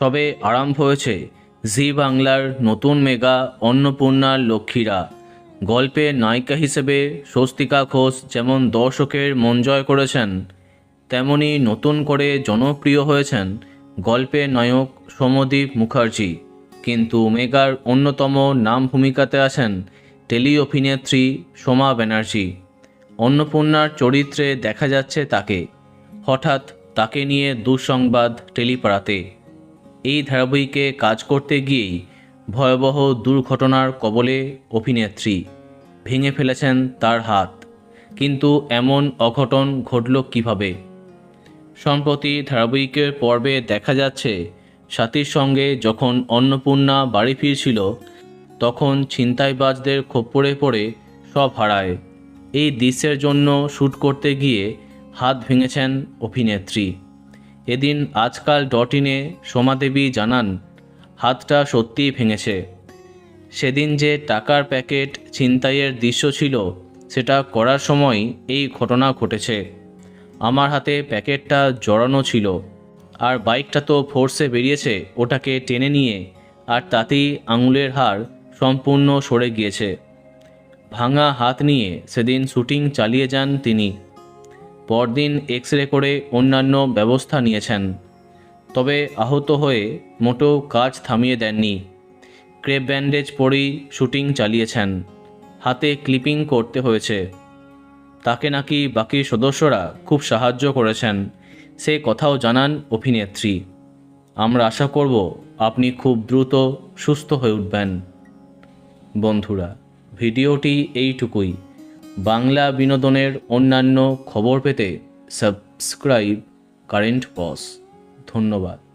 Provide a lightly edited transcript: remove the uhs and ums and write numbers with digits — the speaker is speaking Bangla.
সবে আরম্ভ হয়েছে জি বাংলার নতুন মেগা অন্নপূর্ণার লক্ষ্মীরা। গল্পে নায়িকা হিসেবে স্বস্তিকা ঘোষ যেমন দর্শকের মন জয় করেছেন, তেমনি নতুন করে জনপ্রিয় হয়েছেন গল্পের নায়ক সৌম্যদীপ মুখার্জি। কিন্তু মেগার অন্যতম নাম ভূমিকাতে আছেন টেলি অভিনেত্রী সোমা ব্যানার্জি। অন্নপূর্ণার চরিত্রে দেখা যাচ্ছে তাকে। হঠাৎ তাকে নিয়ে দুঃসংবাদ টেলিপাড়াতে। এই ধারাবাহিকে কাজ করতে গিয়েই ভয়াবহ দুর্ঘটনার কবলে অভিনেত্রী। ভেঙে ফেলেছেন তার হাত। কিন্তু এমন অঘটন ঘটল কিভাবে? সম্প্রতি ধারাবাহিকের পর্বে দেখা যাচ্ছে সাথীর সঙ্গে যখন অন্নপূর্ণা বাড়ি ফিরছিল, তখন ছিনতাইবাজদের খপ্পরে পড়ে সব হারায়। এই দৃশ্যের জন্য শ্যুট করতে গিয়ে হাত ভেঙেছেন অভিনেত্রী। এদিন আজকাল.ইনে সোমাদেবী জানান, হাতটা সত্যিই ভেঙেছে। সেদিন যে টাকার প্যাকেট ছিনতাইয়ের দৃশ্য ছিল, সেটা করার সময় এই ঘটনা ঘটেছে। আমার হাতে প্যাকেটটা জড়ানো ছিল, আর বাইকটা তো ফোর্সে বেরিয়েছে ওটাকে টেনে নিয়ে, আর তাতেই আঙুলের হাড় সম্পূর্ণ সরে গিয়েছে। ভাঙা হাত নিয়ে সেদিন শুটিং চালিয়ে যান তিনি। পরদিন এক্স-রে করে অন্যান্য ব্যবস্থা নিয়েছেন। তবে আহত হয়ে মোটেও কাজ থামিয়ে দেননি। ক্রেপ ব্যান্ডেজ পরেই শুটিং চালিয়েছেন। হাতে ক্লিপিং করতে হয়েছে। তাকে নাকি বাকি সদস্যরা খুব সাহায্য করেছেন, সে কথাও জানান অভিনেত্রী। আমরা আশা করব আপনি খুব দ্রুত সুস্থ হয়ে উঠবেন। বন্ধুরা, ভিডিওটি এইটুকুই। বাংলা বিনোদনের অন্যান্য খবর পেতে সাবস্ক্রাইব কারেন্ট পজ। ধন্যবাদ।